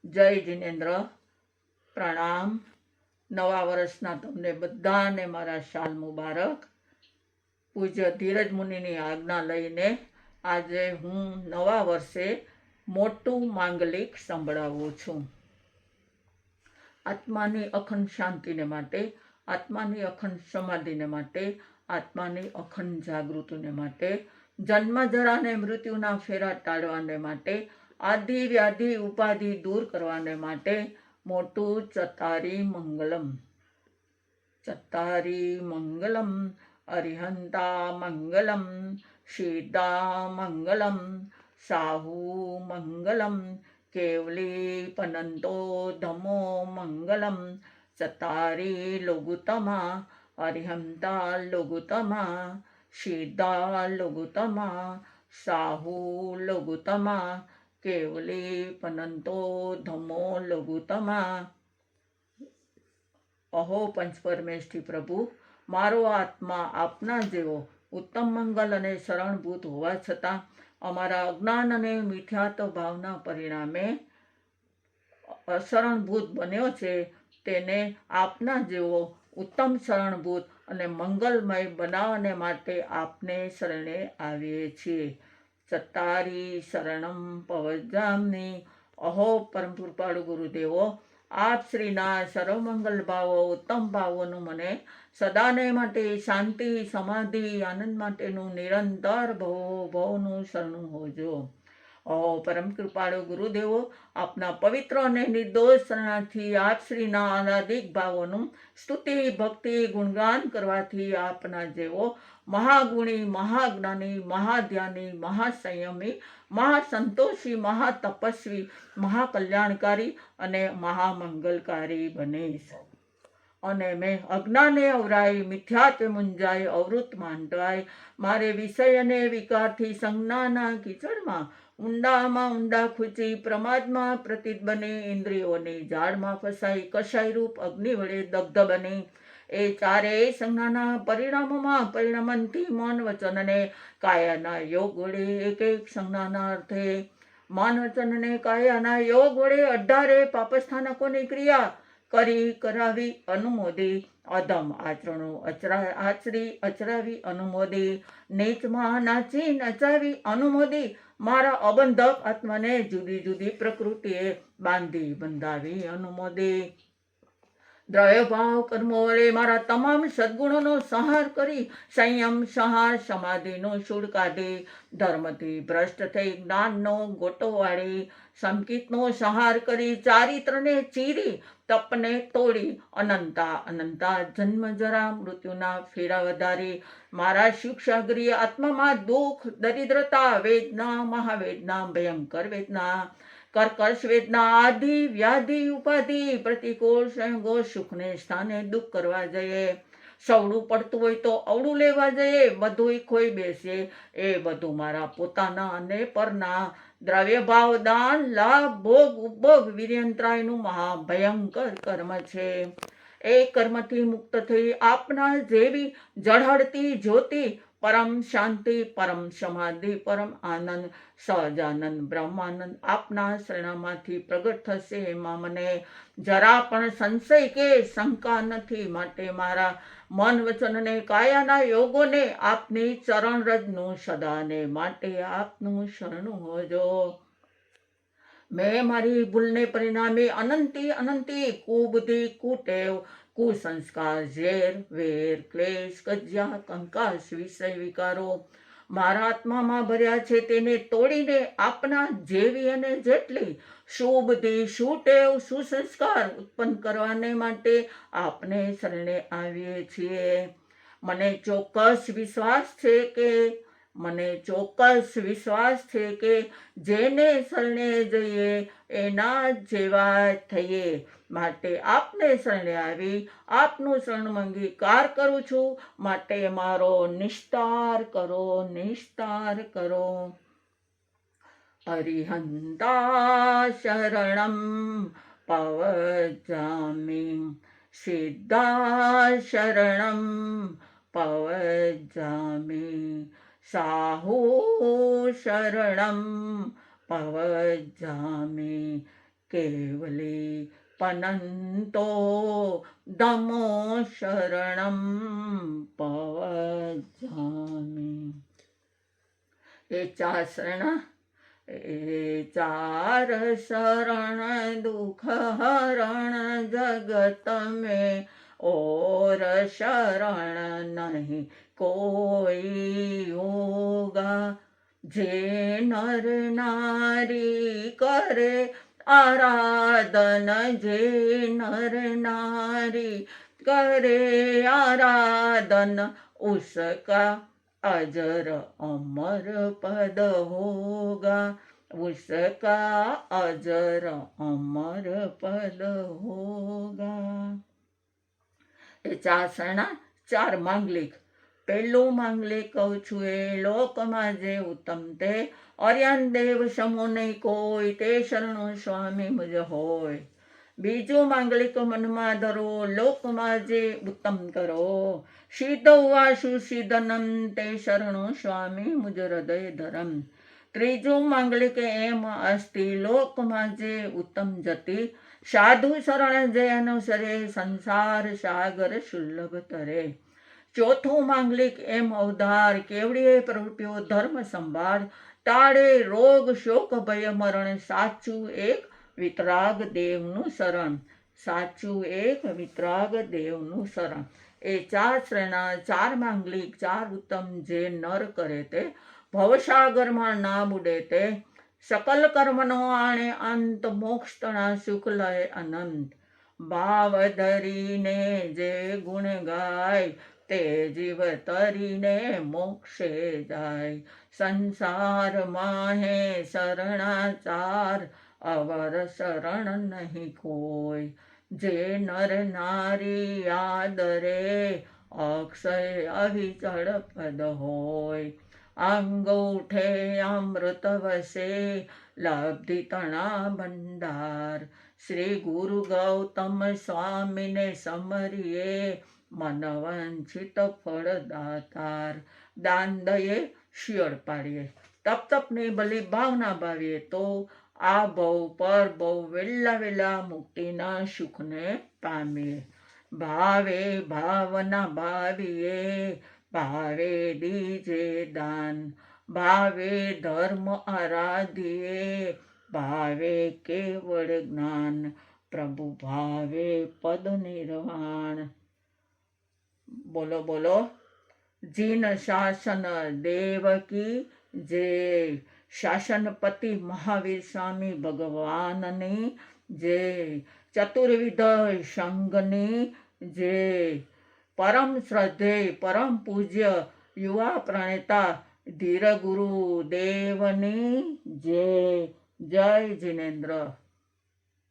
જય જિનેન્દ્ર, પ્રણામ. નવા વર્ષના તમને બધાને મારા શાલ મુબારક. પૂજ્ય ધીરજ મુનિની આજ્ઞા લઈને આજે હું નવા વર્ષે મોટું માંગલિક સંભળાવું છું. આત્માની અખંડ શાંતિને માટે, આત્માની અખંડ સમાધિને માટે, આત્માની અખંડ જાગૃતિને માટે, જન્મ જરા અને મૃત્યુના ફેરા ટાળવાને માટે, આદિ વ્યાધિ ઉપાધિ દૂર કરવાને માટે મોટું ચતારી મંગલમ. ચતારી મંગલમ, અરિહંતા મંગલમ, સીતા મંગલમ, સાહુ મંગલમ, કેવલી પનંતો ધમો મંગલમ. ચતારી લઘુતમા, અરિહંતા લઘુતમા, સીતા લઘુતમા, સાહુ લઘુતમા, કેવલી પનંતો ધમો લઘુતમા. અહો પંચપરમેષ્ઠી પ્રભુ, મારો આત્મા આપના જેવો ઉત્તમ મંગલ અને શરણભૂત હોવા છતાં અમારા અજ્ઞાન અને મિથ્યાત્વ ભાવના પરિણામે અશરણભૂત બન્યો છે. તેને આપના જેવો ઉત્તમ શરણભૂત અને મંગલમય બનાવવાને માટે આપને શરણે આવીએ છીએ. ચતારી શરણમ પવજામની. અહો પરમ કૃપાળુ ગુરુદેવો, આપ શ્રીના સર્વમંગલ ભાવો, ઉત્તમ ભાવોનું મને સદાને માટે શાંતિ, સમાધિ, આનંદ માટેનું નિરંતર ભવનું શરણું હોજો. અહો પરમ કૃપાળુ ગુરુદેવો, આપના પવિત્ર અને નિર્દોષ શરણાથી આપ શ્રીના અનાદિક ભાવોનું સ્તુતિ, ભક્તિ, ગુણગાન કરવાથી આપના જેવો મહાગુણી, મહાજ્ઞાની, મહાધ્યાની, મહાસંયમી, મહાસંતોષી, મહાતપસ્વી, મહાકલ્યાણકારી અને મહામંગલકારી બનીશ. અને મેં અજ્ઞાને અવરાય, મિથ્યાત્વે મુંજાય, અવૃત માંડવાય, મારે વિષય અને વિકારથી સંજ્ઞાના કીચડમાં ઊંડામાં ઊંડા ખૂંચી પ્રમાદમાં પ્રતીત બની, ઇન્દ્રિયોની જાળમાં ફસાઈ કશાય રૂપ અગ્નિ વડે દગ્ધ બની, એ ચારેય સંજ્ઞાના પરિણામોમાં પરિણમનથી મન, વચન અને કાયાના યોગ વડે એક એક સંજ્ઞાના અર્થે મન, વચન અને કાયાના યોગ વડે 18 પાપસ્થાનકોની ક્રિયા કરી કરાવી અનુમોદી, અધમ આચરણો આચરી અચરાવી અનુમોદી, નીચમાં નાચી નચાવી અનુમોદી, મારા અબંધક આત્માને જુદી જુદી પ્રકૃતિએ બાંધી બંધાવી અનુમોદી, દ્રવ્ય ભાવ કર્મો વડે મારા તમામ સદગુણોનો સંહાર કરી સંયમ, સંહાર, સમાધિનો શૂળ કાઢી, ધર્મથી ભ્રષ્ટ થઈ જ્ઞાનનો ગોટો વાળી, સંકિતનો સંહાર કરી ચારિત્રને ચીરી, તપને તોડી, અનંતા અનંતા જન્મ જરા મૃત્યુના ફેરા વધારી, મારા શિક્ષાગૃહ આત્મામાં દુઃખ, દરિદ્રતા, વેદના, મહાવેદના, ભયંકર વેદના, કર્કશ વેદના, આદિ વ્યાધિ ઉપાધિ પ્રતિકૂળ સંયોગો સુખને સ્થાને દુઃખ કરવા જઈએ, સવડું પડતું હોય તો અવળું લેવા જઈએ, બધું ખોઈ બેસીએ, એ બધું મારા પોતાના અને પરના દ્રવ્ય ભાવ, દાન, લાભ, ભોગ, ઉપભોગ, વીર્યંતરાયનું મહાભયંકર કર્મ છે. એ કર્મથી મુક્ત થઈ આપના જેવી ઝળહળતી જ્યોતિ, પરમ શાંતિ, પરમ સમાધિ, પરમ આનંદ, સહજાનંદ, બ્રહ્માનંદ આપના શરણામાંથી પ્રગટ થશે. એમાં મને જરા પણ સંશય કે શંકા નથી. માટે મારા મન, વચન અને કાયાના યોગોને આપની ચરણરજનું સદાને માટે આપનું શરણું હોજો. મેં મારી ભૂલને પરિણામે અનંતી અનંતી કુબુદ્ધિ, કુટેવ, કુસંસ્કાર, ઝેર, વેર, ક્લેશ, કજ્યા, કંકાસ, વિષય વિકારો મારા આત્મામાં ભર્યા છે. તેને તોડીને આપના જેવી અને જેટલી શુબુદ્ધિ, સુટેવ, સુસંસ્કાર ઉત્પન્ન કરવાને માટે આપને શરણે આવીએ છીએ. મને ચોક્કસ વિશ્વાસ છે કે જેને શરણે જઈએ એના જેવા થઈએ. માટે આપને શરણે આવી આપનું શરણનું અંગીકાર કરું છું. માટે મારો નિસ્તાર કરો. અરિહંતા શરણમ પવજામિ, સિદ્ધા શરણમ પવજામિ, સાહુ શરણમ પવજામિ, કેવલી પનંતો દમો શરણમ પવજામિ. એ ચાર શરણ, એ ચાર શરણ દુઃખ હરણ જગત में और शरण नहीं कोई होगा. જે નર નારી કરે આરાધન, જે નર નારી કરે આરાધન, उसका अजर अमर पद होगा, उसका अजर अमर पद होगा. એ ચાર શરણા, ચાર માંગલિક. પહેલું માંગલિક કહું છું એ લોકમાં જે ઉત્તમ તે અર્યન દેવ સમો નહીં કોઈ, તે શરણો સ્વામી મુજ હોય. બીજું માંગલિક મનમાં ધરો, લોકમાં જે ઉત્તમ કરો. સિદ્ધ વાસુ સિદ્ધનમ, તે શરણો સ્વામી મુજ હૃદય ધરમ. ત્રીજું માંગલિક એમ અસ્તિ, લોકમાં જે ઉત્તમ જતી. સાધુ શરણ જે અનુસરે, સંસાર સાગર સુલભ તરે. ચોથું માંગલિક એમ અવધાર, કેવડીએ પ્રવૃત્તિઓ ધર્મ સંભાળ. ટાળે રોગ શોક ભય મરણ, સાચું એક વિતરાગ દેવનું શરણ. સાચું એક વિતરાગ દેવનું શરણ. એ ચાર શરણા, ચાર માંગલિક, ચાર ઉત્તમ જે નર કરે તે ભવસાગરમાં ના બુડે તે. સકલ કર્મનો આણે અંત, મોક્ષ તણા સુખ લય અનંત. ભાવ ધરીને જે ગુણ ગાય, તે જીવ તરીને મોક્ષે જાય. સંસારમાં હે શરણાચાર, અવર શરણ નહીં કોઈ. જે નર નારી આદરે, અક્ષય અવિચળ પદ હોય. અંગૂઠે અમૃત વસે, લબ્ધિ તણા ભંડાર. શ્રી ગુરુ ગૌતમ સ્વામીને સમરીએ, મનવંચિત ફળ દાતાર. દાન દઈએ, શિયળ પાડીએ, તપ તપની ભલી ભાવના ભાવીએ તો આ ભવ પર બહુ વેલા મુક્તિના સુખને પામીએ. ભાવે ભાવના ભાવીએ, ભાવે દીજે દાન. ભાવે ધર્મ આરાધીએ, ભાવે કેવળ જ્ઞાન. પ્રભુ ભાવે પદ નિર્વાણ. બોલો બોલો. જીન શાસન દેવ કી જય. શાસનપતિ મહાવીર સ્વામી ભગવાનની જય. ચતુર્વિધ સંઘની જય. પરમ શ્રદ્ધેય પરમ પૂજ્ય યુવા પ્રણેતા ધીર ગુરુ દેવની જય. જય જિનેન્દ્ર.